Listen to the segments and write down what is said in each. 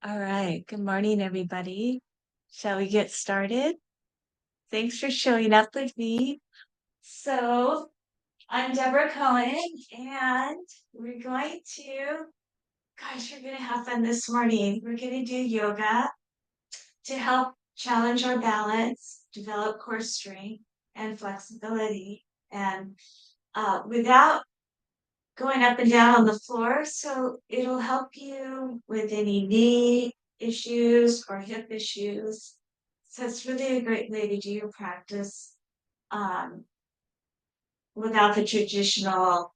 All right. Good morning, everybody. Shall we get started? Thanks for showing up with me. So, I'm Debora Cohen, and we're going to, we're going to have fun this morning. We're going to do yoga to help challenge our balance, develop core strength and flexibility, and without going up and down on the floor. So, it'll help you with any knee issues or hip issues. So it's really a great way to do your practice um, without the traditional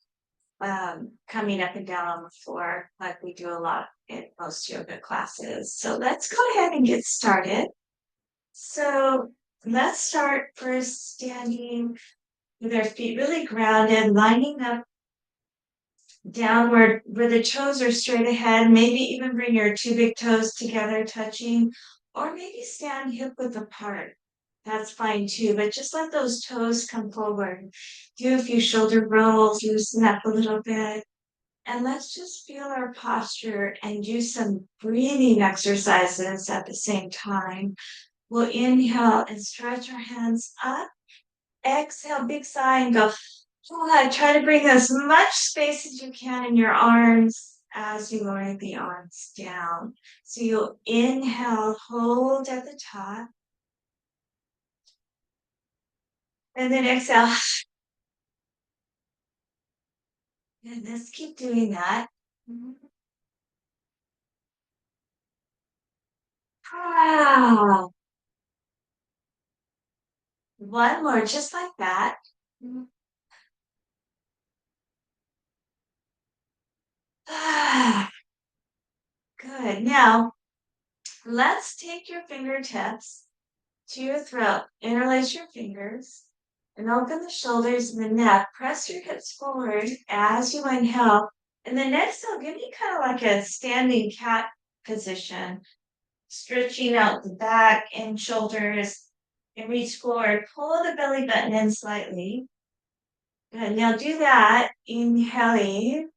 coming up and down on the floor like we do a lot in most yoga classes. So let's go ahead and get started. So let's start first standing with our feet really grounded, lining up downward where the toes are straight ahead. Maybe even bring your two big toes together, touching, or maybe stand hip width apart. That's fine too, but just let those toes come forward. Do a few shoulder rolls, loosen up a little bit. And let's just feel our posture and do some breathing exercises at the same time. We'll inhale and stretch our hands up. Exhale, big sigh and go. Try to bring as much space as you can in your arms as you lower the arms down. So you'll inhale, hold at the top, and then exhale. And let's keep doing that. Wow. One more, just like that. Ah, good. Now, let's take your fingertips to your throat. Interlace your fingers and open the shoulders and the neck. Press your hips forward as you inhale. And then exhale, give me kind of like a standing cat position, stretching out the back and shoulders and reach forward. Pull the belly button in slightly. Good. Now do that. Inhaling.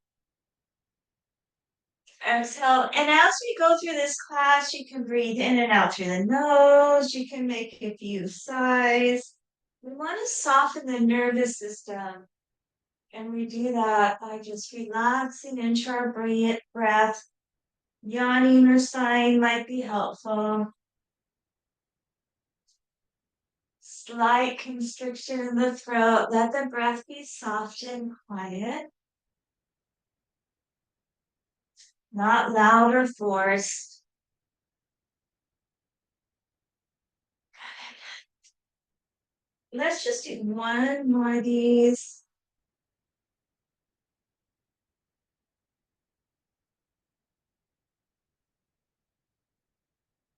Exhale. And as we go through this class, you can breathe in and out through the nose. You can make a few sighs. We want to soften the nervous system. And we do that by just relaxing into our breath. Yawning or sighing might be helpful. Slight constriction in the throat. Let the breath be soft and quiet, not loud or forced. Let's just do one more of these.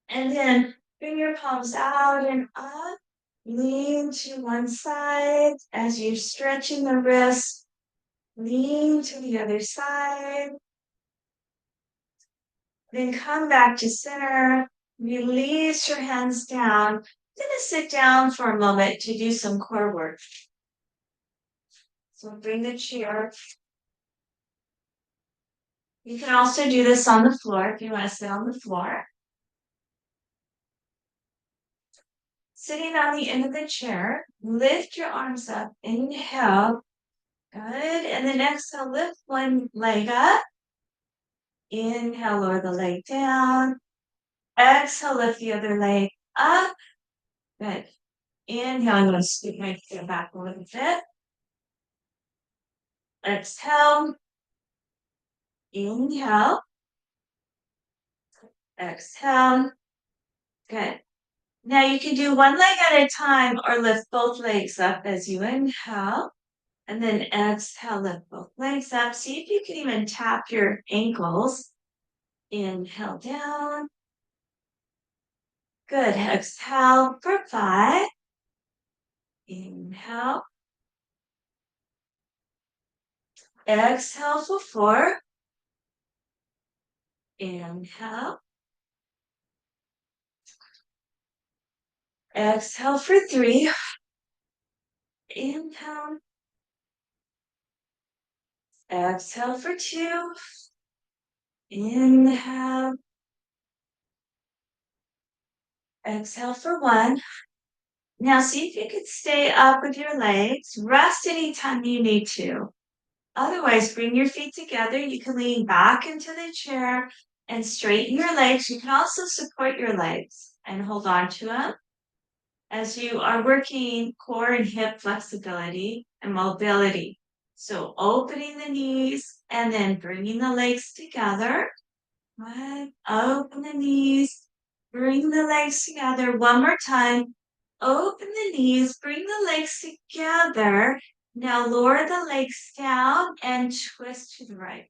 And then bring your palms out and up. Lean to one side as you're stretching the wrist. Lean to the other side. Then come back to center. Release your hands down. I'm going to sit down for a moment to do some core work. So bring the chair. You can also do this on the floor if you want to sit on the floor. Sitting on the end of the chair, lift your arms up. Inhale. Good. And then exhale, lift one leg up. Inhale, lower the leg down. Exhale, lift the other leg up. Good. Inhale, I'm going to scoot my feet back a little bit. Exhale. Inhale. Exhale. Good. Now you can do one leg at a time or lift both legs up as you inhale. And then exhale, lift both legs up. See if you can even tap your ankles. Inhale down. Good. Exhale for 5. Inhale. Exhale for 4. Inhale. Exhale for 3. Inhale. Exhale for 2. Inhale. Exhale for one. Now see if you can stay up with your legs. Rest anytime you need to. Otherwise, bring your feet together. You can lean back into the chair and straighten your legs. You can also support your legs and hold on to them as you are working core and hip flexibility and mobility. So opening the knees and then bringing the legs together. Good. Open the knees, bring the legs together. One more time. Open the knees, bring the legs together. Now lower the legs down and twist to the right.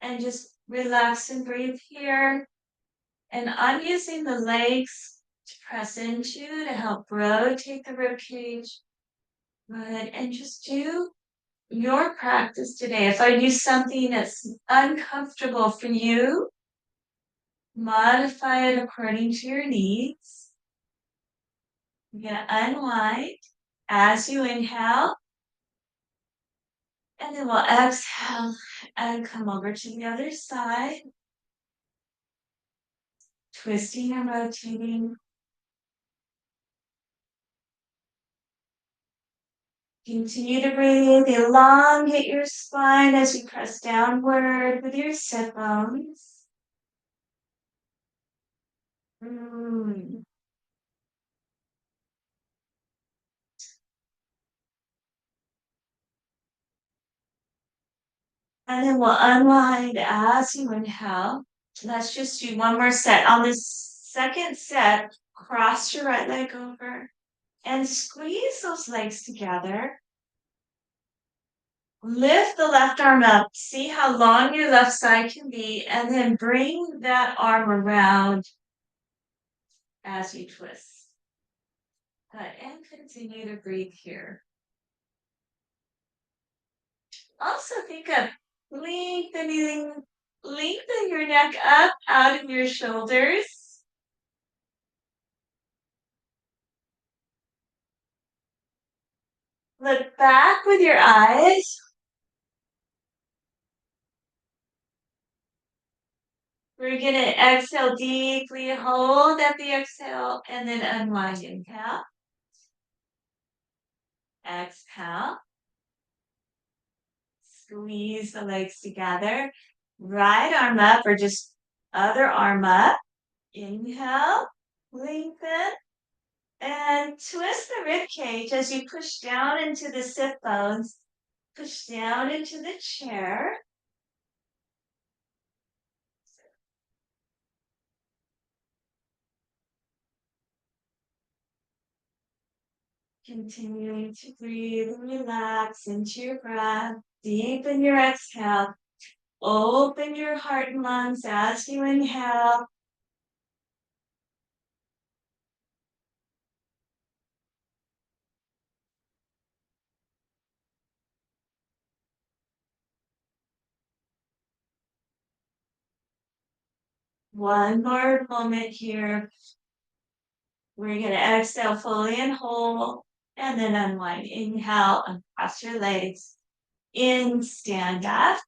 And just relax and breathe here. And I'm using the legs to press into to help rotate the rib cage. Good. And just do your practice today. If I do something that's uncomfortable for you, modify it according to your needs. You're going to unwind as you inhale. And then we'll exhale and come over to the other side. Twisting and rotating. Continue to breathe. Elongate your spine as you press downward with your sit bones. And then we'll unwind as you inhale. Let's just do one more set. On this second set, cross your right leg over and squeeze those legs together. Lift the left arm up. See how long your left side can be, and then bring that arm around as you twist. Good. And continue to breathe here. Also think of lengthening your neck up out of your shoulders. Look back with your eyes. We're going to exhale deeply, hold at the exhale, and then unwind. Inhale. Exhale. Squeeze the legs together. Right arm up or just other arm up. Inhale. Lengthen. And twist the rib cage as you push down into the sit bones. Push down into the chair. Continuing to breathe and relax into your breath. Deepen your exhale. Open your heart and lungs as you inhale. One more moment here. We're going to exhale fully and whole, and then unwind. Inhale, uncross your legs. In, stand up.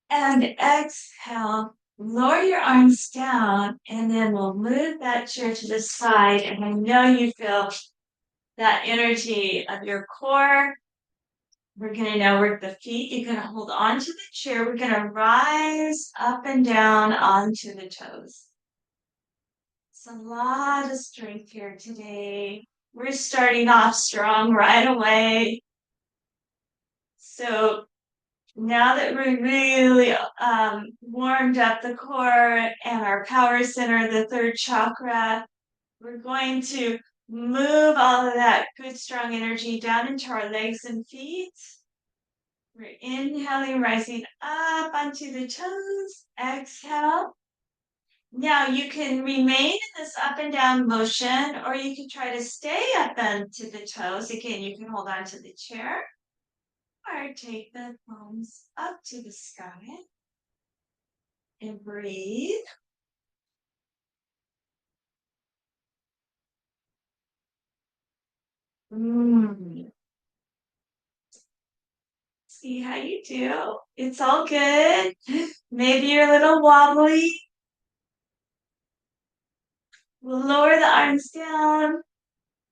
And exhale, lower your arms down, and then we'll move that chair to the side. And I know you feel that energy of your core. We're going to now work the feet. You're going to hold onto the chair. We're going to rise up and down onto the toes. It's a lot of strength here today. We're starting off strong right away. So now that we're really warmed up the core and our power center, the third chakra, we're going to move all of that good, strong energy down into our legs and feet. We're inhaling, rising up onto the toes. Exhale. Now you can remain in this up and down motion, or you can try to stay up onto the toes. Again, you can hold on to the chair, or take the palms up to the sky. And breathe. See how you do. It's all good. Maybe you're a little wobbly. We'll lower the arms down,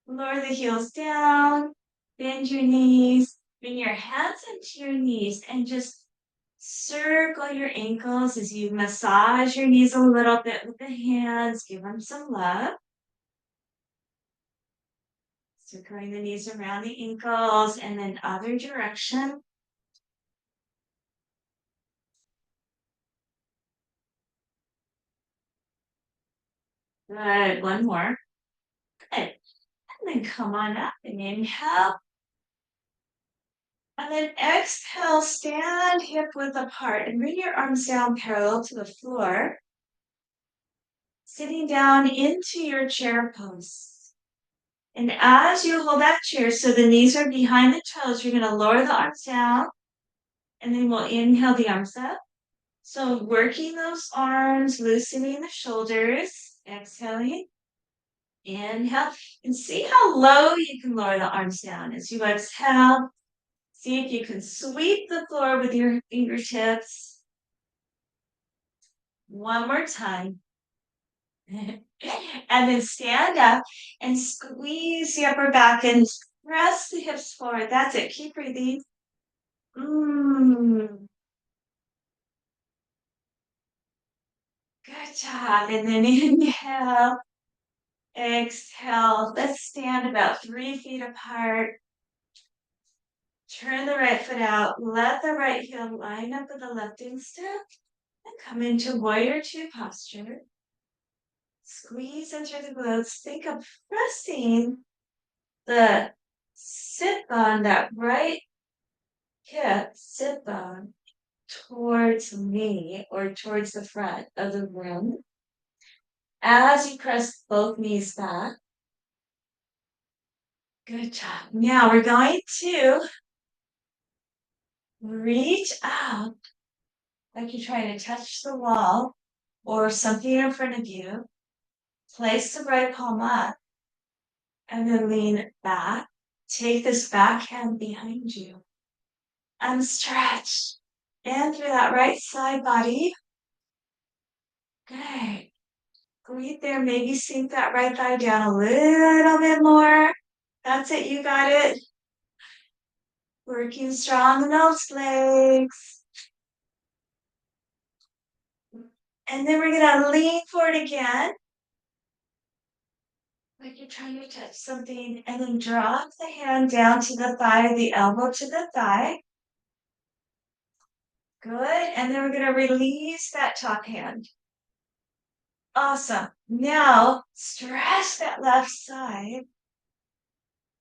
lower the heels down, bend your knees, bring your hands into your knees and just circle your ankles as you massage your knees a little bit with the hands. Give them some love. Circling the knees around the ankles and then other direction. Good. One more. Good. And then come on up and inhale. And then exhale, stand hip width apart and bring your arms down parallel to the floor. Sitting down into your chair pose. And as you hold that chair, so the knees are behind the toes, you're going to lower the arms down. And then we'll inhale the arms up. So working those arms, loosening the shoulders, exhaling. Inhale, and see how low you can lower the arms down. As you exhale, see if you can sweep the floor with your fingertips. One more time. And then stand up and squeeze the upper back and press the hips forward. That's it. Keep breathing. Good job. And then inhale. Exhale. Let's stand about 3 feet apart. Turn the right foot out. Let the right heel line up with the left instep. And come into warrior two posture. Squeeze into the glutes. Think of pressing the sit bone, that right hip sit bone, towards me or towards the front of the room. As you press both knees back. Good job. Now we're going to reach out like you're trying to touch the wall or something in front of you. Place the right palm up and then lean back. Take this back hand behind you and stretch in through that right side body. Good. Breathe there. Maybe sink that right thigh down a little bit more. That's it. You got it. Working strong in those legs. And then we're going to lean forward again. Like you're trying to touch something. And then drop the hand down to the thigh, the elbow to the thigh. Good. And then we're going to release that top hand. Awesome. Now, stretch that left side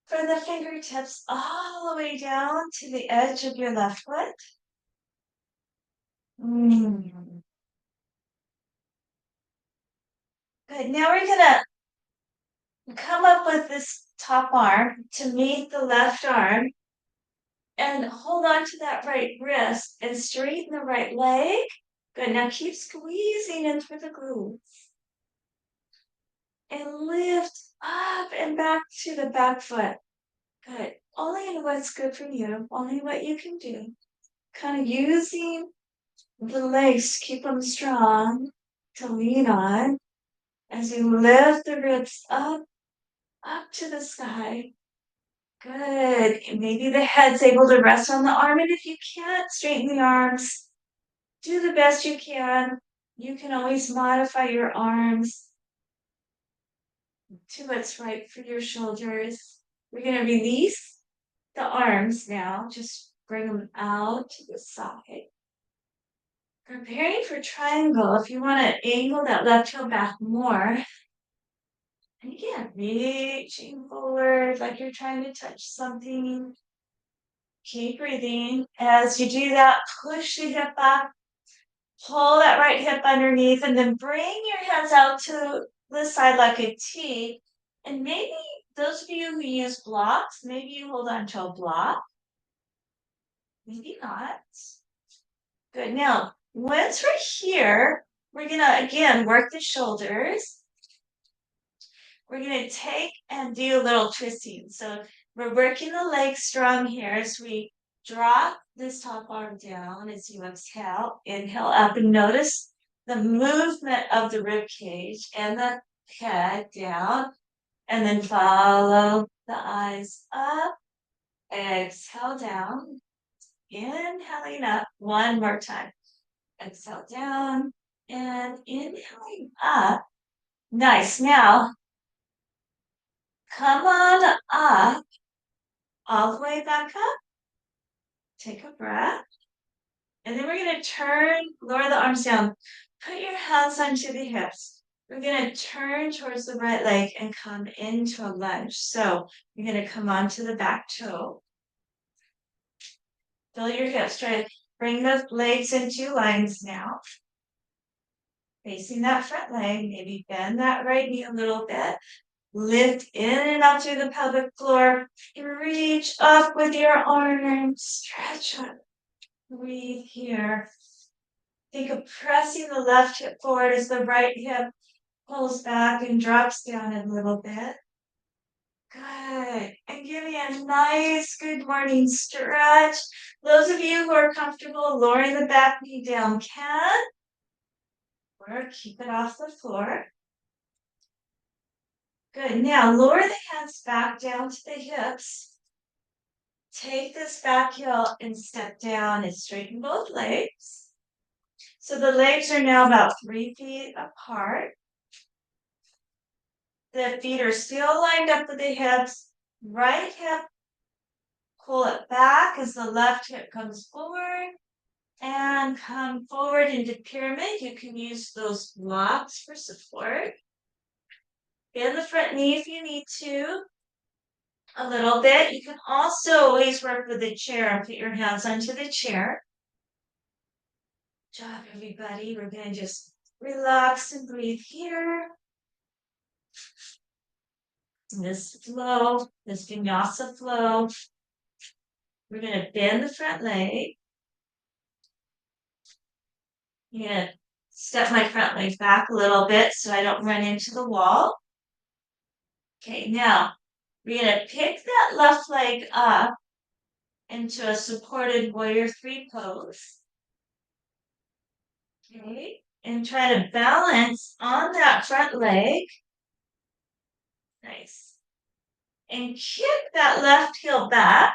from the fingertips all the way down to the edge of your left foot. Good. Now we're going to come up with this top arm to meet the left arm and hold on to that right wrist and straighten the right leg. Good. Now keep squeezing in through the glutes. And lift up and back to the back foot. Good. Only in what's good for you. Only what you can do. Kind of using the legs to keep them strong, to lean on. As you lift the ribs up to the sky. Good. And maybe the head's able to rest on the arm. And if you can't, straighten the arms. Do the best you can. You can always modify your arms to what's right for your shoulders. We're going to release the arms now. Just bring them out to the side. Preparing for triangle. If you want to angle that left heel back more. And again, reaching forward like you're trying to touch something. Keep breathing. As you do that, push the hip up. Pull that right hip underneath and then bring your hands out to the side like a T. And maybe those of you who use blocks, maybe you hold on to a block. Maybe not. Good. Now, once we're here, we're going to, again, work the shoulders. We're going to take and do a little twisting. So we're working the legs strong here as we drop this top arm down as you exhale. Inhale up and notice the movement of the rib cage and the head down, and then follow the eyes up. Exhale down, inhaling up one more time. Exhale down and inhaling up. Nice. Now, come on up, all the way back up. Take a breath. And then we're going to turn, lower the arms down. Put your hands onto the hips. We're going to turn towards the right leg and come into a lunge. So you're going to come onto the back toe. Feel your hips. Try to bring the legs into lines now. Facing that front leg. Maybe bend that right knee a little bit. Lift in and up through the pelvic floor. Reach up with your arms. Stretch up. Breathe here. Think of pressing the left hip forward as the right hip pulls back and drops down a little bit. Good. And give me a nice good morning stretch. Those of you who are comfortable lowering the back knee down can, or keep it off the floor. Good. Now lower the hands back down to the hips. Take this back heel and step down and straighten both legs. So the legs are now about 3 feet apart. The feet are still lined up with the hips. Right hip, pull it back as the left hip comes forward. And come forward into pyramid. You can use those blocks for support. Bend the front knee if you need to. A little bit. You can also always work with the chair and put your hands onto the chair. Good job, everybody. We're going to just relax and breathe here. This flow, this vinyasa flow. We're going to bend the front leg. I'm going to step my front leg back a little bit so I don't run into the wall. Okay, now we're going to pick that left leg up into a supported warrior 3 pose. Okay, and try to balance on that front leg. Nice. And kick that left heel back.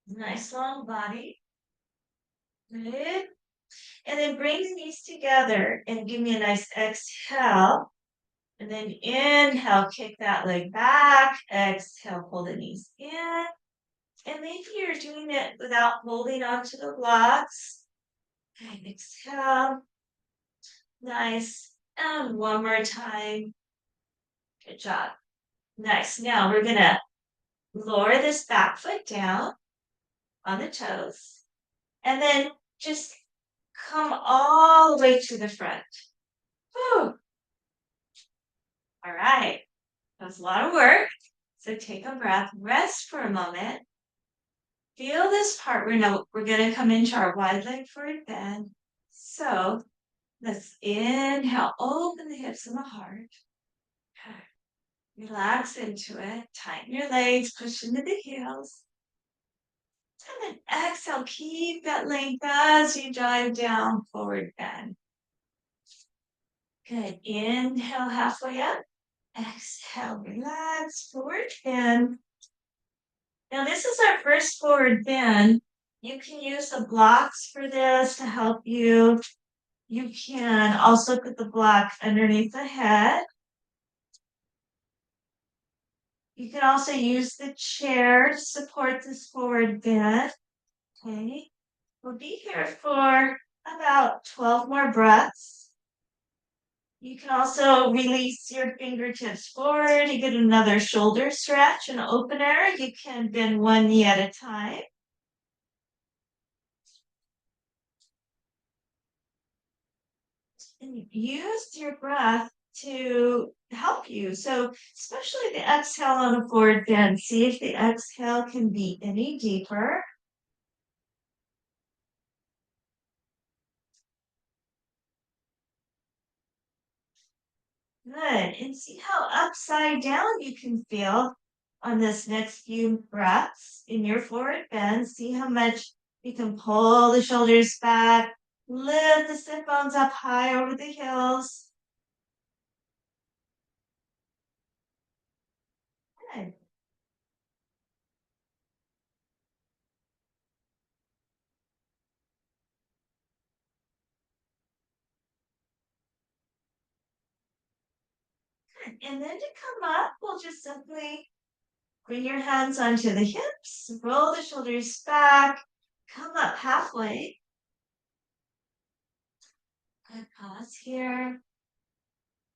Nice long body. Good. And then bring the knees together and give me a nice exhale. And then inhale, kick that leg back. Exhale, pull the knees in. And maybe you're doing it without holding onto the blocks. And exhale. Nice. And one more time. Good job. Nice. Now we're going to lower this back foot down on the toes. And then just come all the way to the front. Whew. All right. That was a lot of work. So take a breath, rest for a moment. Feel this part. We're going to come into our wide leg forward bend. So let's inhale, open the hips and the heart. Okay. Relax into it. Tighten your legs, push into the heels. And then exhale, keep that length as you drive down, forward bend. Good. Inhale, halfway up. Exhale, relax, forward bend. Now this is our first forward bend. You can use the blocks for this to help you. You can also put the block underneath the head. You can also use the chair to support this forward bend. Okay. We'll be here for about 12 more breaths. You can also release your fingertips forward. You get another shoulder stretch, an opener. You can bend one knee at a time. And use your breath to help you. So especially the exhale on a forward bend. See if the exhale can be any deeper. Good. And see how upside down you can feel on this next few breaths in your forward bend. See how much you can pull the shoulders back, lift the sit bones up high over the heels. And then to come up, we'll just simply bring your hands onto the hips, roll the shoulders back, come up halfway. Good, pause here.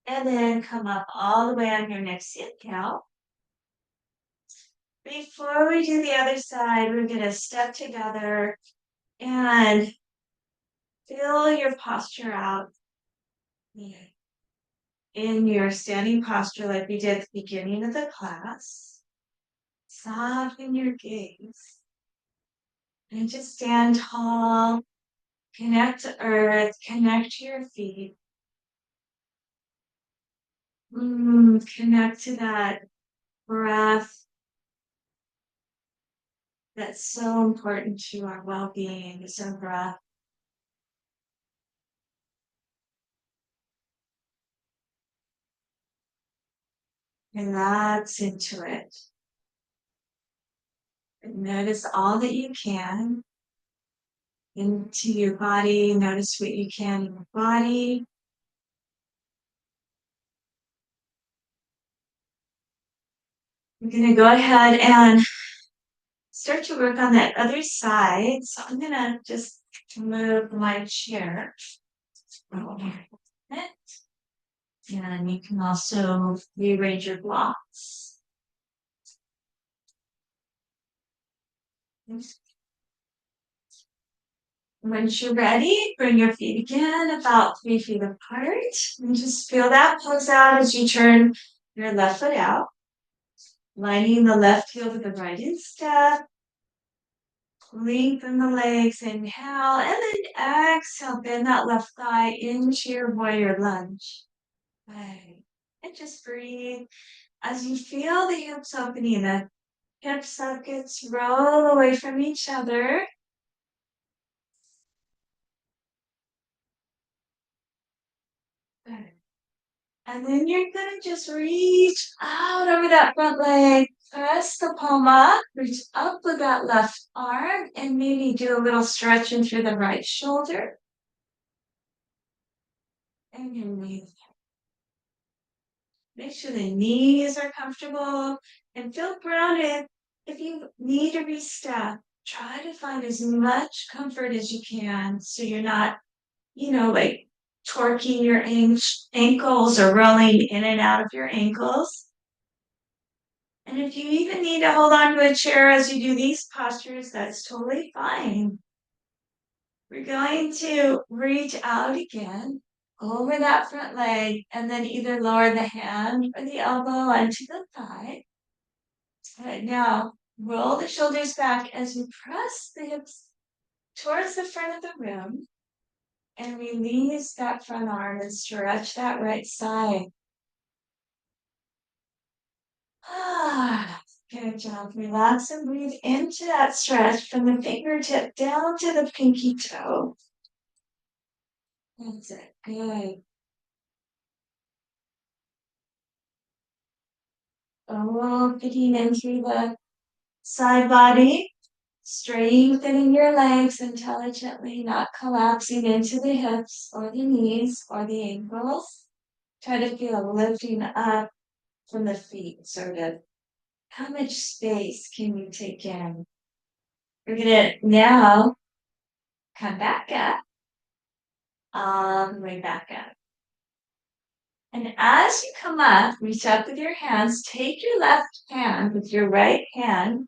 And then come up all the way on your next inhale. Before we do the other side, we're going to step together and fill your posture out in your standing posture like we did at the beginning of the class. Soften your gaze and just stand tall. Connect to earth, connect to your feet. Connect to that breath that's so important to our well-being, is our breath. Relax into it. And notice all that you can into your body. Notice what you can in your body. I'm going to go ahead and start to work on that other side. So I'm going to just move my chair. And you can also rearrange your blocks. Once you're ready, bring your feet again about 3 feet apart. And just feel that pulse out as you turn your left foot out. Lining the left heel with the right instep. Lengthen the legs, inhale, and then exhale, bend that left thigh into your warrior lunge. Right. And just breathe. As you feel the hips opening, the hip sockets roll away from each other. Good. And then you're going to just reach out over that front leg. Press the palm up, reach up with that left arm, and maybe do a little stretching through the right shoulder. And you breathe. Make sure the knees are comfortable and feel grounded. If you need to restep, try to find as much comfort as you can so you're not, like torquing your ankles or rolling in and out of your ankles. And if you even need to hold on to a chair as you do these postures, that's totally fine. We're going to reach out again over that front leg and then either lower the hand or the elbow onto the thigh. All right, now roll the shoulders back as you press the hips towards the front of the room and release that front arm and stretch that right side. Good job. Relax and breathe into that stretch from the fingertip down to the pinky toe. That's it. Good. Fitting in through the side body. Strengthening your legs intelligently, not collapsing into the hips or the knees or the ankles. Try to feel lifting up from the feet, sort of. How much space can you take in? We're going to now come back up, all the way back up. And as you come up, reach up with your hands, take your left hand with your right hand,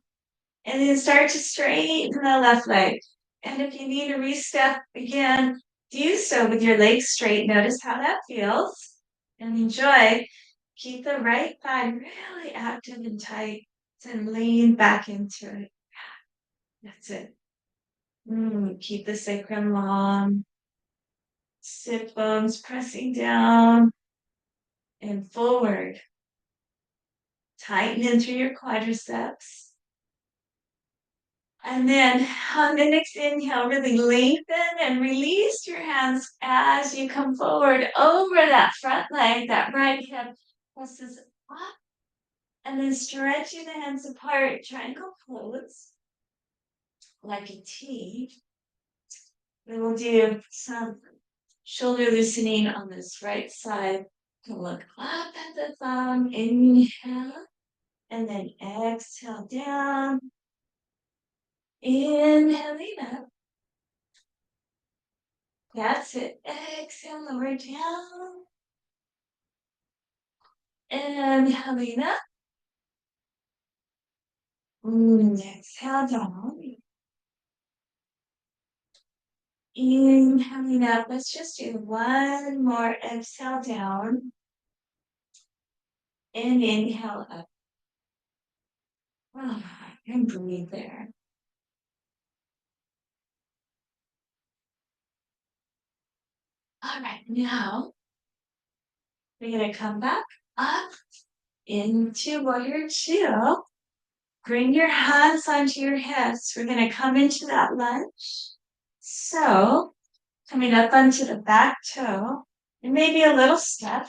and then start to straighten the left leg. And if you need to re-step again, do so with your legs straight. Notice how that feels and enjoy. Keep the right thigh really active and tight and lean back into it. That's it. Keep the sacrum long. Sit bones pressing down and forward. Tighten into your quadriceps. And then on the next inhale, really lengthen and release your hands as you come forward over that front leg, that right hip presses up. And then stretching the hands apart, triangle pose, like a T. We will do some shoulder loosening on this right side Look up at the thumb, inhale, and then exhale down. Inhaling up. That's it. Exhale, lower down. Inhaling up. Exhale down. Inhaling up. Let's just do one more exhale down. And inhale up. And breathe there. All right, now we're going to come back up into warrior two. Bring your hands onto your hips. We're going to come into that lunge. So, coming up onto the back toe, and maybe a little step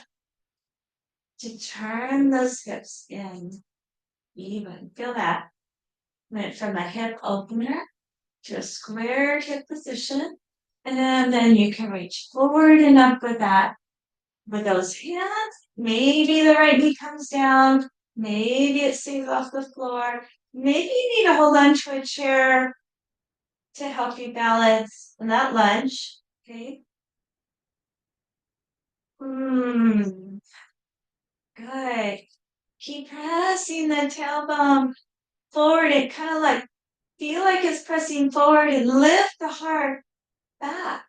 to turn those hips in even. Feel that. Went from a hip opener to a square hip position. And then you can reach forward and up with that. With those hands, maybe the right knee comes down. Maybe it stays off the floor. Maybe you need to hold on to a chair to help you balance in that lunge. Okay. Good. Keep pressing the tailbone forward. It kind of like feel like it's pressing forward and lift the heart back.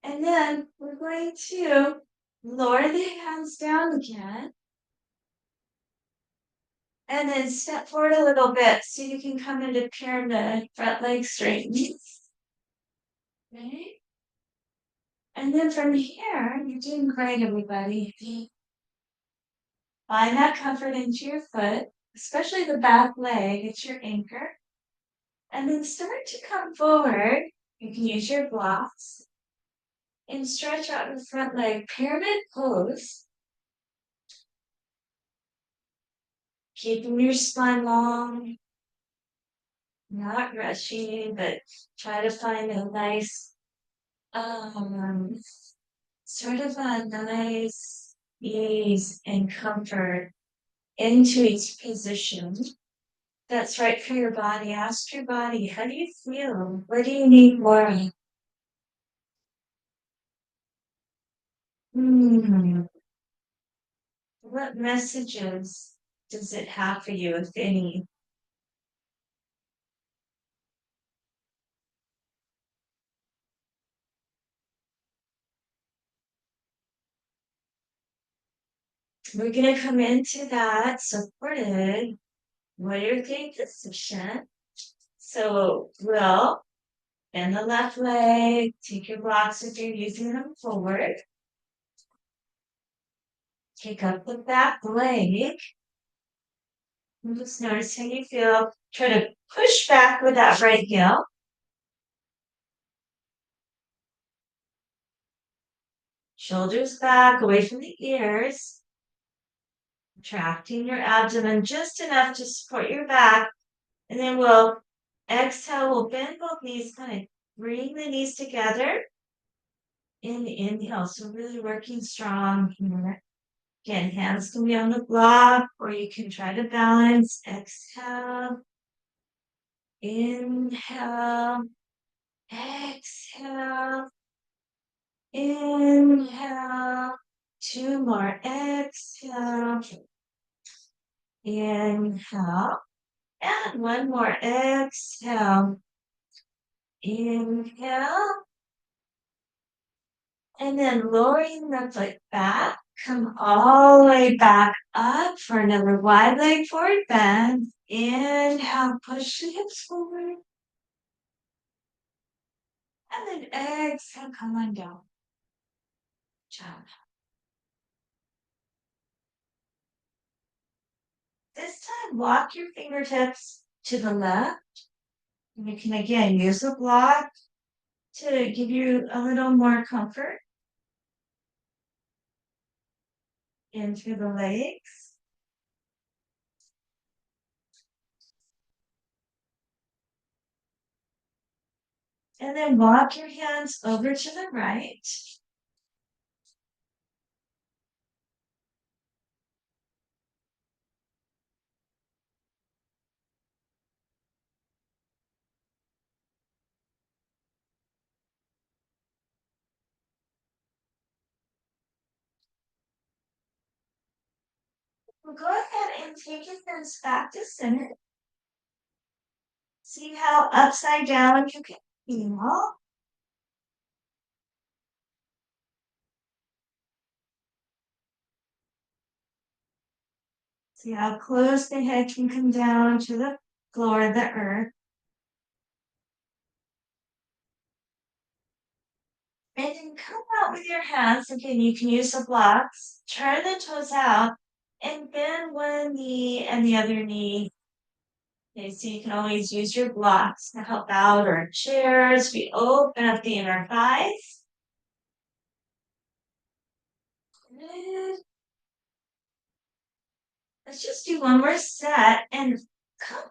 And then we're going to lower the hands down again. And then step forward a little bit so you can come into pyramid, front leg straighten. Okay. And then from here, you're doing great, everybody. Find that comfort into your foot, especially the back leg. It's your anchor. And then start to come forward. You can use your blocks and stretch out the front leg, pyramid pose. Keeping your spine long, not rushing, but try to find a nice, sort of a nice ease and comfort into each position that's right for your body. Ask your body, how do you feel? What do you need more of? What messages does it have for you, if any? We're going to come into that supported warrior three position. So we'll bend the left leg, take your blocks if you're using them forward. Kick up the back leg. And just notice how you feel. Try to push back with that right heel. Shoulders back, away from the ears. Contracting your abdomen just enough to support your back. And then we'll exhale, we'll bend both knees, kind of bring the knees together. In the inhale, so really working strong here. Again, hands can be on the block, or you can try to balance. Exhale, inhale, exhale, inhale. Two more. Exhale, inhale, and one more. Exhale, inhale, and then lowering the foot back. Come all the way back up for another wide leg forward bend. Inhale, push the hips forward. And then exhale, come on down. Job. This time, walk your fingertips to the left. And you can again use a block to give you a little more comfort in through the legs. And then walk your hands over to the right. Well, go ahead and take your hands back to center. See how upside down you can feel. See how close the head can come down to the floor of the earth. And then come out with your hands. Again, you can use the blocks. Turn the toes out and bend one knee and the other knee. Okay, so you can always use your blocks to help out or chairs. We open up the inner thighs. Good. Let's just do one more set and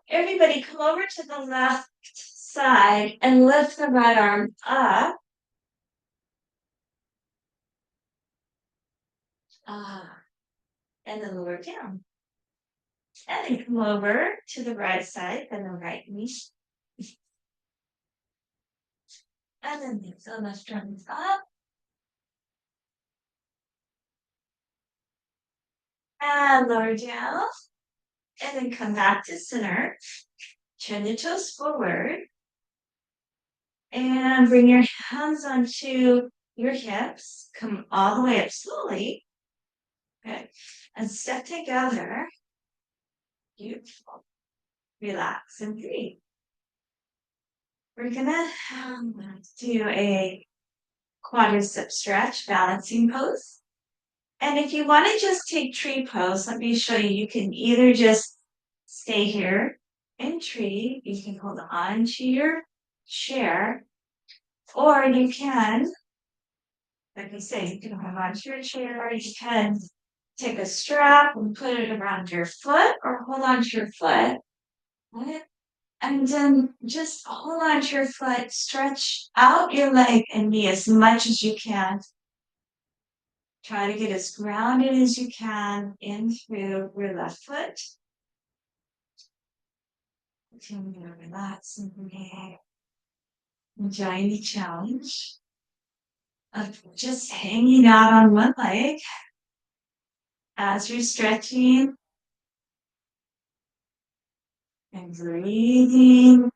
everybody come over to the left side and lift the right arm up. And then lower down. And then come over to the right side and the right knee. And then lift the left arm up. And lower down. And then come back to center. Turn the toes forward. And bring your hands onto your hips. Come all the way up slowly. Good. And step together. Beautiful. Relax and breathe. We're gonna do a quadricep stretch, balancing pose. And if you want to just take tree pose, let me show you. You can either just stay here in tree, you can hold on to your chair, or you can, like I say, you can hold on to your chair, or you can take a strap and put it around your foot, or hold on to your foot. And then just hold on to your foot, stretch out your leg and knee as much as you can. Try to get as grounded as you can in through your left foot. Continue to relax and breathe. Enjoying the challenge of just hanging out on one leg as you're stretching and breathing.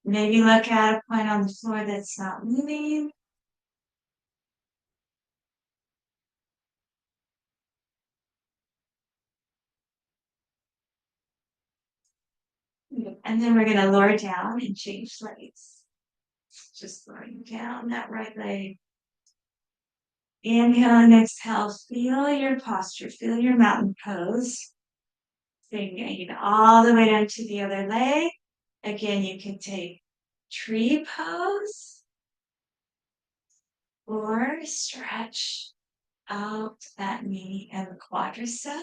Maybe look at a point on the floor that's not moving. And then we're going to lower down and change legs. Just lowering down that right leg. Inhale and exhale. Feel your posture. Feel your mountain pose. Bringing all the way down to the other leg. Again, you can take tree pose or stretch out that knee and the quadricep.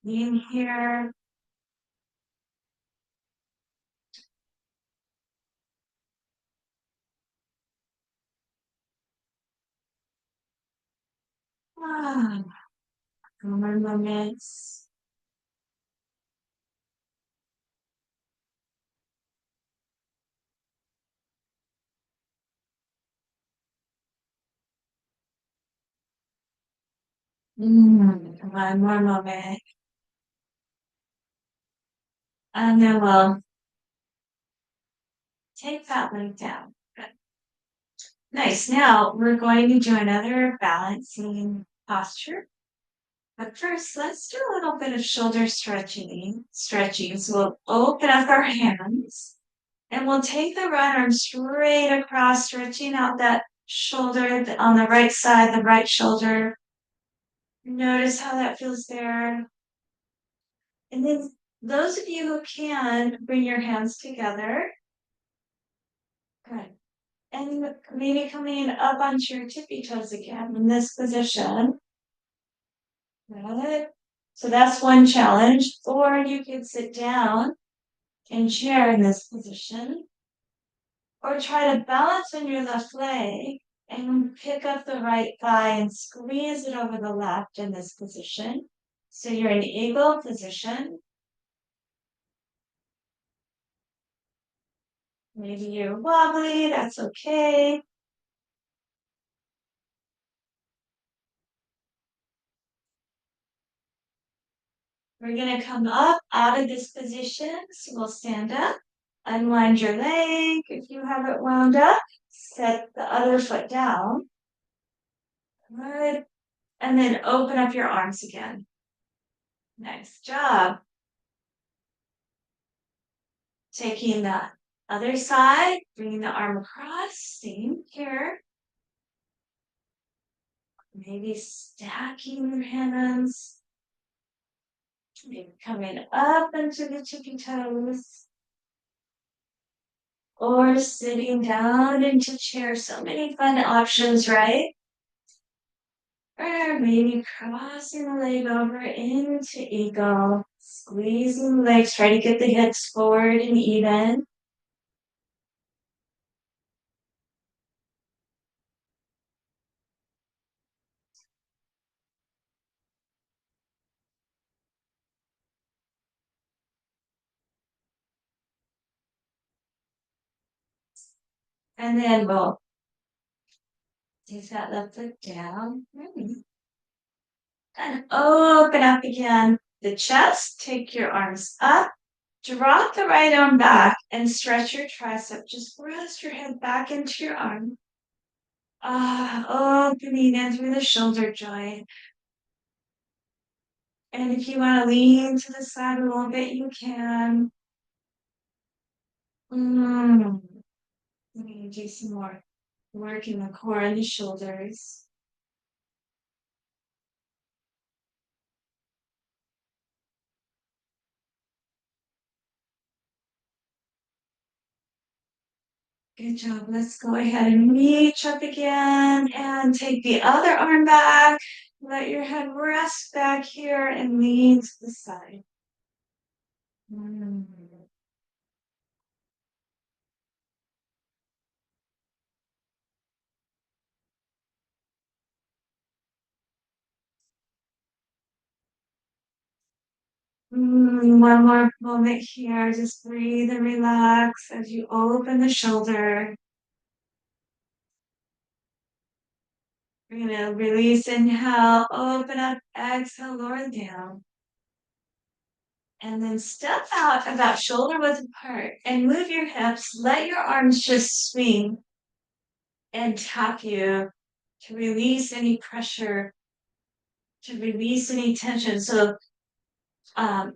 In here. More moments. One more moment. And then we'll take that leg down. Good. Nice. Now we're going to do another balancing posture. But first, let's do a little bit of shoulder stretching. So we'll open up our hands and we'll take the right arm straight across, stretching out that shoulder on the right side, the right shoulder. Notice how that feels there. And then those of you who can, bring your hands together. Good. And maybe coming up onto your tippy toes again in this position. Good. So that's one challenge. Or you could sit down and chair in this position. Or try to balance on your left leg and pick up the right thigh and squeeze it over the left in this position. So you're in eagle position. Maybe you're wobbly, that's okay. We're gonna come up out of this position. So we'll stand up, unwind your leg if you have it wound up, set the other foot down. Good. And then open up your arms again. Nice job. Taking the other side, bringing the arm across, same here. Maybe stacking your hands. Maybe coming up into the tippy toes. Or sitting down into chair. So many fun options, right? Or maybe crossing the leg over into eagle. Squeezing the legs, try to get the hips forward and even. And then we'll take that left foot down. And open up again. The chest, take your arms up. Drop the right arm back and stretch your tricep. Just rest your head back into your arm. Opening in through the shoulder joint. And if you want to lean to the side a little bit, you can. I'm going to do some more work in the core and the shoulders. Good job. Let's go ahead and reach up again and take the other arm back. Let your head rest back here and lean to the side. One more moment here. Just breathe and relax as you open the shoulder. We're going to release, inhale, open up, exhale, lower down. And then step out about shoulder width apart and move your hips. Let your arms just swing and tap you to release any pressure, to release any tension. So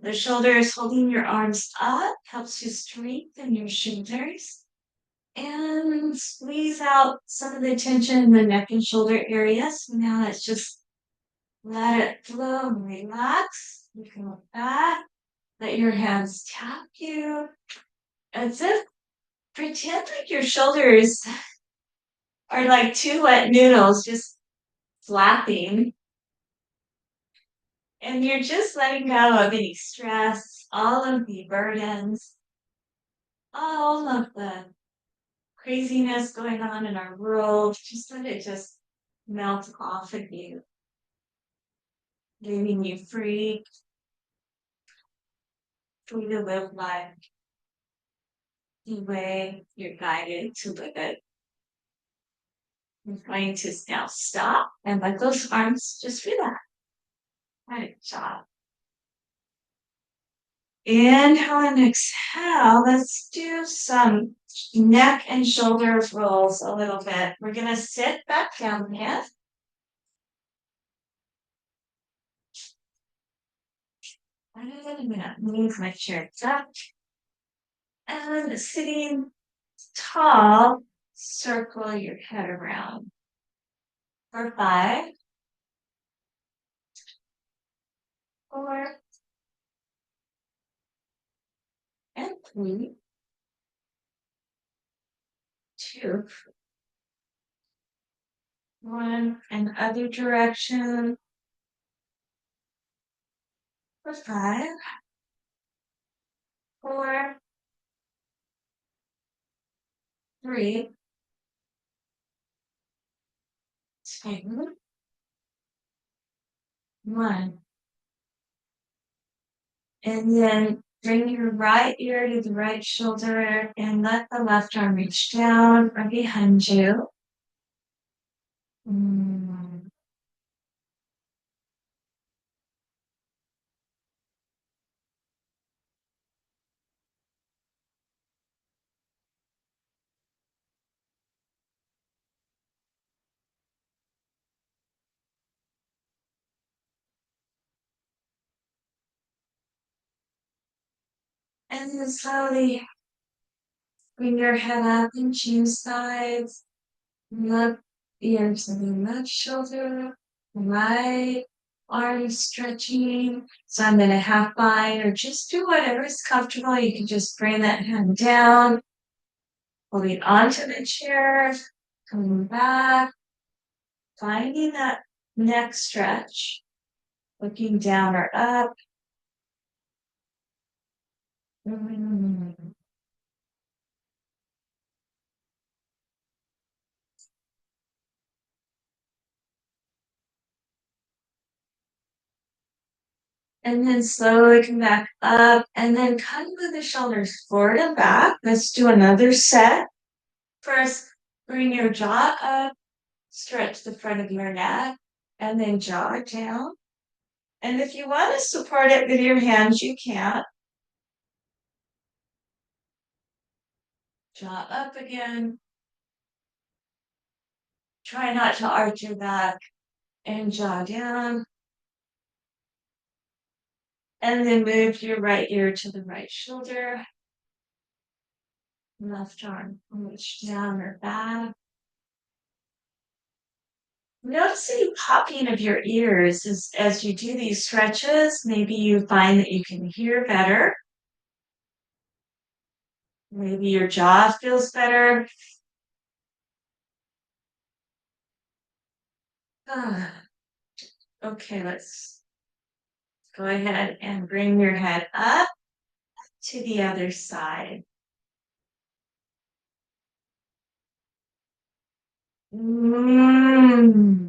the shoulders holding your arms up helps you strengthen your shoulders. And squeeze out some of the tension in the neck and shoulder areas. Now let's just let it flow and relax. You can look back. Let your hands tap you. As if pretend like your shoulders are like two wet noodles just flapping. And you're just letting go of any stress, all of the burdens, all of the craziness going on in our world. Just let it just melt off of you, leaving you free to live life the way you're guided to live it. I'm going to now stop and let those arms just relax. Good job. Inhale and exhale. Let's do some neck and shoulder rolls a little bit. We're going to sit back down again. I'm going to move my chair up. And sitting tall, circle your head around. For 5, 4, and 3, 2, 1, and other direction. For 5, 4, 3, 2, 1. And then bring your right ear to the right shoulder and let the left arm reach down or behind you. And then slowly bring your head up and change sides. Left ear to the left shoulder, right arm stretching. So I'm in a half bind or just do whatever is comfortable. You can just bring that hand down, holding onto the chair, coming back, finding that neck stretch, looking down or up. And then slowly come back up and then kind of move the shoulders forward and back. Let's do another set. First, bring your jaw up, stretch the front of your neck, and then jaw it down. And if you want to support it with your hands, you can. Jaw up again. Try not to arch your back and jaw down. And then move your right ear to the right shoulder. Left arm reach down or back. Notice any popping of your ears as you do these stretches. Maybe you find that you can hear better. Maybe your jaw feels better. Okay, let's go ahead and bring your head up to the other side. Mm.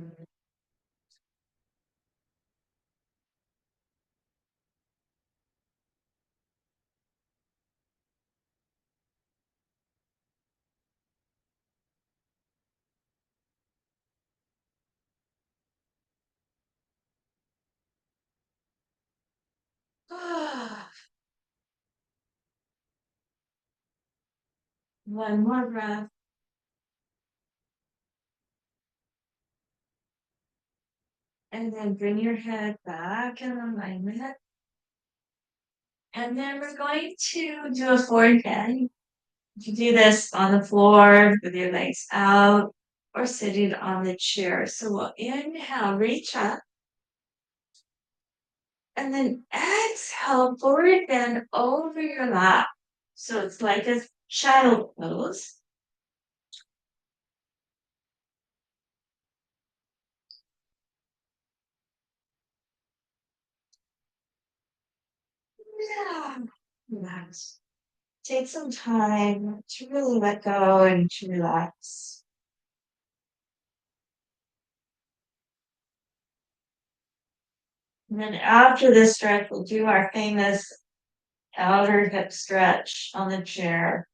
One more breath. And then bring your head back in alignment. And then we're going to do a forward bend. You can do this on the floor with your legs out or sitting on the chair. So we'll inhale, reach up. And then exhale, forward bend over your lap. So it's like a child pose. Yeah. Relax. Take some time to really let go and to relax. And then after this stretch, we'll do our famous outer hip stretch on the chair,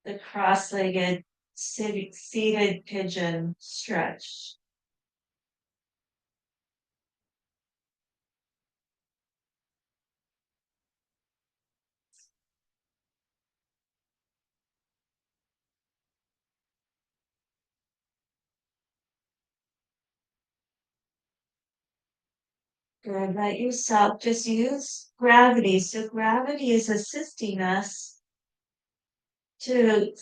the cross-legged seated pigeon stretch. Good. Let yourself just use gravity. So gravity is assisting us to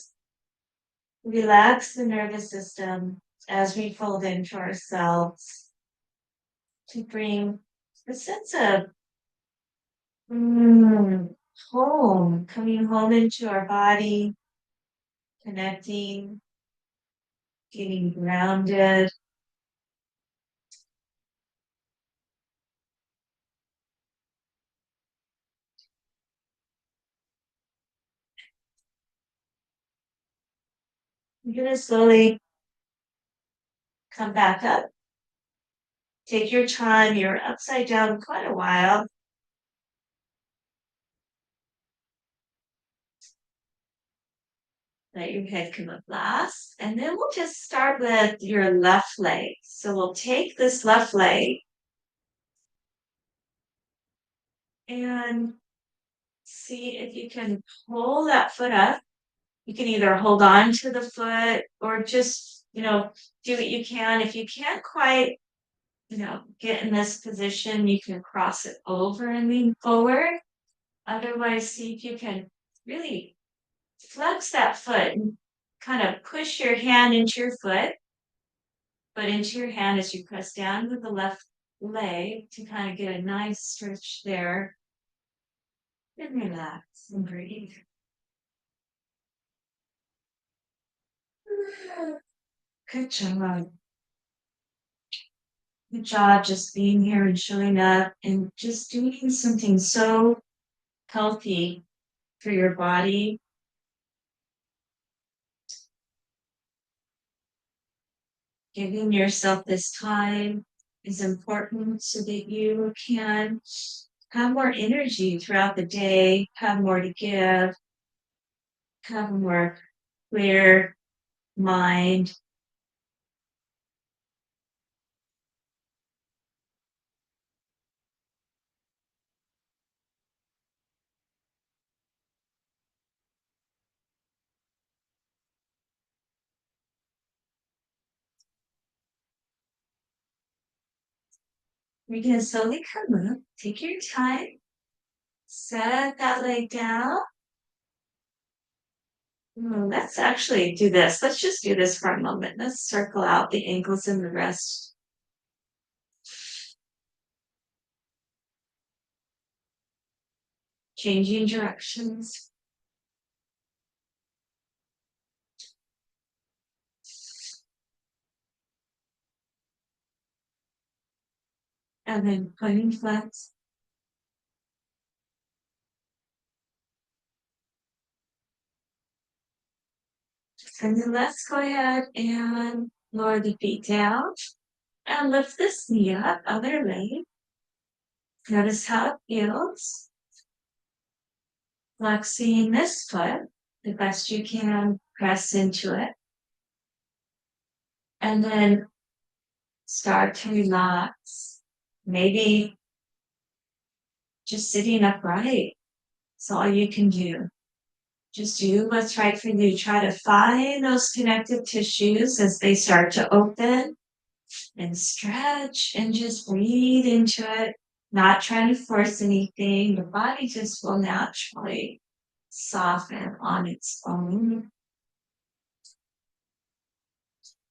relax the nervous system as we fold into ourselves, to bring a sense of home, coming home into our body, connecting, getting grounded. You're going to slowly come back up. Take your time. You're upside down quite a while. Let your head come up last. And then we'll just start with your left leg. So we'll take this left leg and see if you can pull that foot up. You can either hold on to the foot or just, do what you can. If you can't quite, get in this position, you can cross it over and lean forward. Otherwise, see if you can really flex that foot and kind of push your hand into your foot, but into your hand as you press down with the left leg to kind of get a nice stretch there. And relax and breathe. Good job. Good job just being here and showing up and just doing something so healthy for your body. Giving yourself this time is important so that you can have more energy throughout the day, have more to give, have a more clear mind. We're going to slowly come up. Take your time. Set that leg down. Let's actually do this. Let's just do this for a moment. Let's circle out the ankles and the wrist. Changing directions. And then pointing flex. And then let's go ahead and lower the feet down and lift this knee up, other leg. Notice how it feels. Flexing this foot the best you can, press into it. And then start to relax. Maybe just sitting upright. It's all you can do. Just do what's right for you. Try to find those connective tissues as they start to open and stretch and just breathe into it. Not trying to force anything. The body just will naturally soften on its own.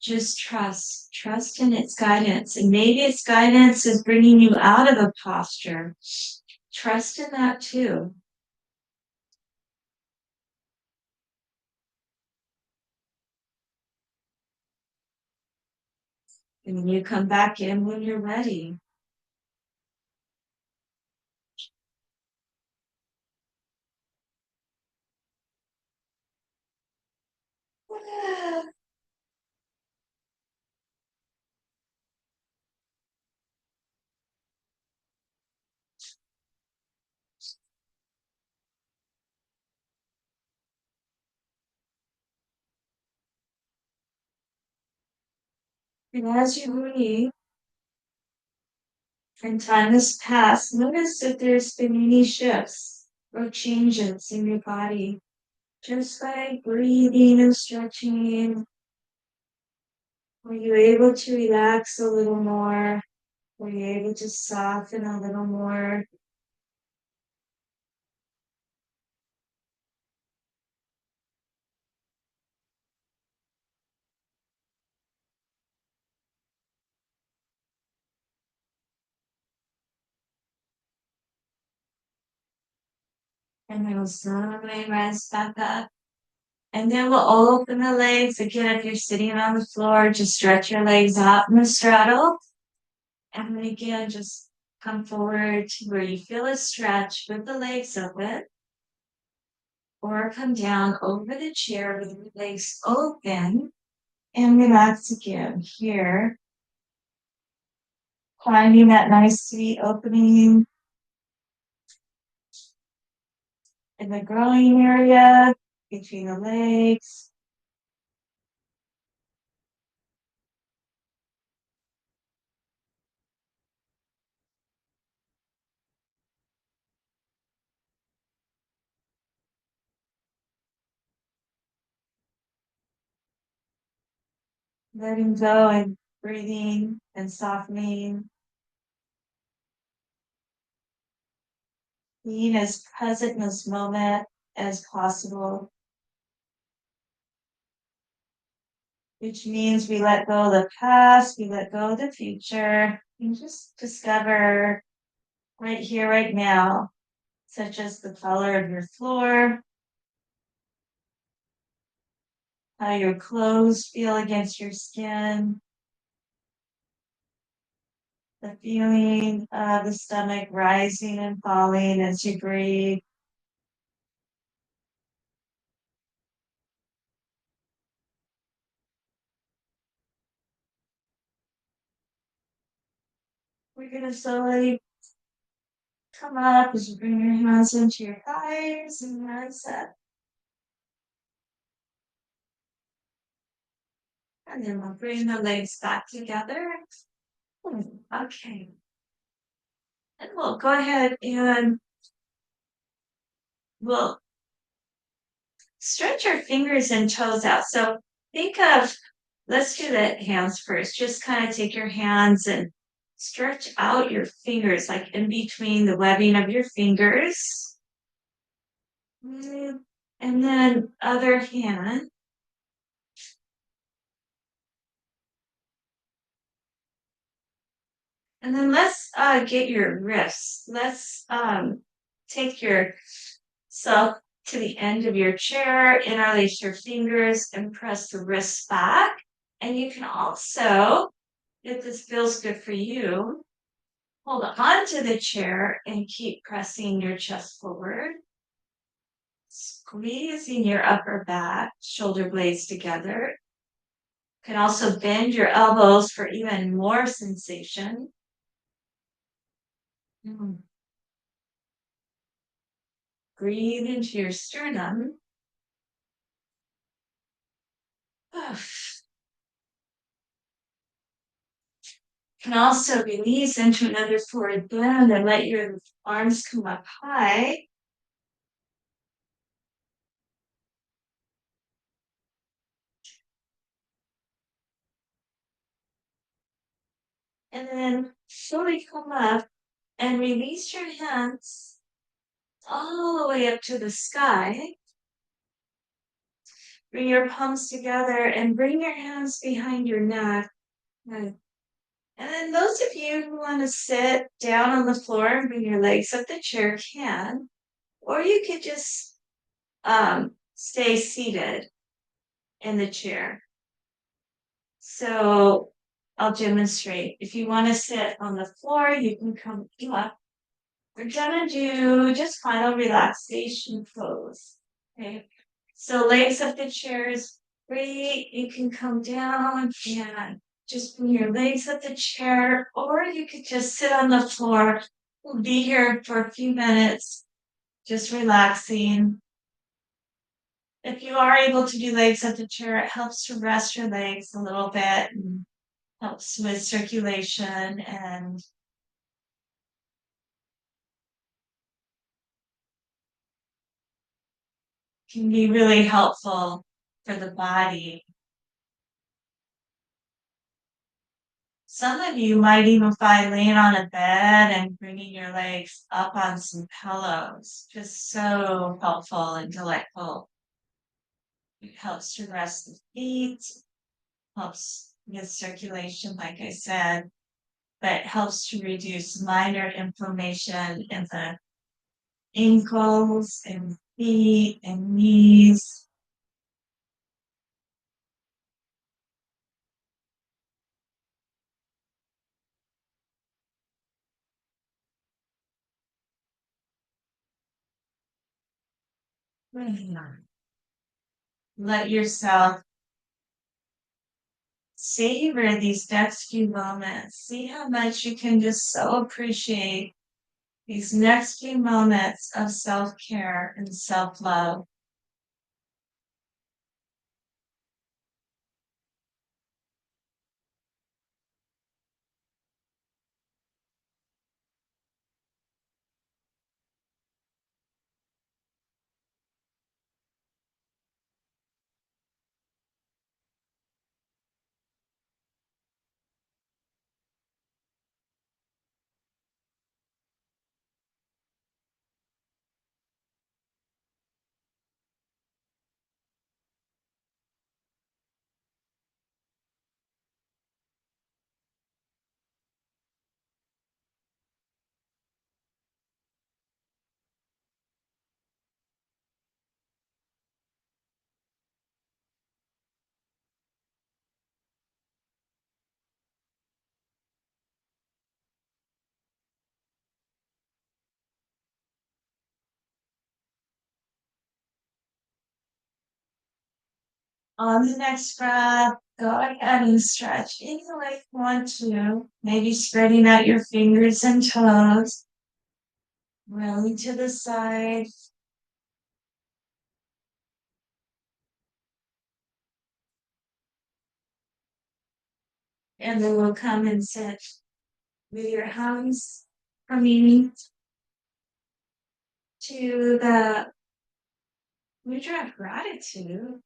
Just trust in its guidance. And maybe its guidance is bringing you out of a posture. Trust in that too. And then you come back in when you're ready. And as you breathe, and time has passed, notice if there's been any shifts or changes in your body. Just by breathing and stretching, were you able to relax a little more? Were you able to soften a little more? And then we'll slowly rise back up. And then we'll open the legs. Again, if you're sitting on the floor, just stretch your legs out in the straddle. And then again, just come forward to where you feel a stretch with the legs open. Or come down over the chair with the legs open and relax again here. Finding that nice sweet opening in the groin area between the legs. Letting go and breathing and softening. being as present in this moment as possible, which means we let go of the past, we let go of the future, and just discover right here, right now, such as the color of your floor, how your clothes feel against your skin, the feeling of the stomach rising and falling as you breathe. We're going to slowly come up as you bring your hands into your thighs and rise up. And then we'll bring the legs back together. Okay. And we'll go ahead and we'll stretch our fingers and toes out. So think of, let's do the hands first. Just kind of take your hands and stretch out your fingers, like in between the webbing of your fingers. And then other hand. And then let's get your wrists. Let's take yourself to the end of your chair, interlace your fingers, and press the wrists back. And you can also, if this feels good for you, hold on to the chair and keep pressing your chest forward, squeezing your upper back, shoulder blades together. You can also bend your elbows for even more sensation. Breathe into your sternum. You can also release into another forward bend and let your arms come up high. And then slowly come up and release your hands all the way up to the sky. Bring your palms together and bring your hands behind your neck. And then those of you who want to sit down on the floor and bring your legs up the chair can, or you could just stay seated in the chair. So I'll demonstrate. If you want to sit on the floor, you can come up. We're gonna do just final relaxation pose. Okay. So legs up the chairs. Great. You can come down and just bring your legs up the chair, or you could just sit on the floor. We'll be here for a few minutes, just relaxing. If you are able to do legs up the chair, it helps to rest your legs a little bit and helps with circulation and can be really helpful for the body. Some of you might even find laying on a bed and bringing your legs up on some pillows, just so helpful and delightful. It helps to rest the feet, helps with circulation, like I said, but helps to reduce minor inflammation in the ankles and feet and knees. Let yourself savor these next few moments. See how much you can just so appreciate these next few moments of self-care and self-love. On the next breath, go ahead and stretch any way you want to. Maybe spreading out your fingers and toes. Rolling to the side. And then we'll come and sit with your hands coming to the mudra of gratitude.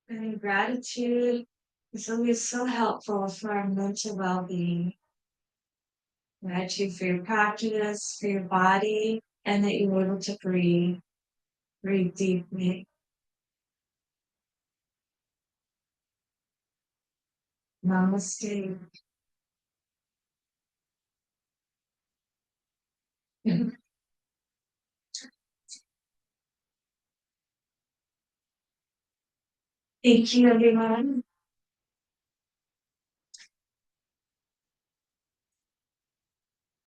And gratitude is always so helpful for our mental well-being. Gratitude for your practice, for your body, and that you're able to breathe. Breathe deeply. Namaste. Thank you, everyone.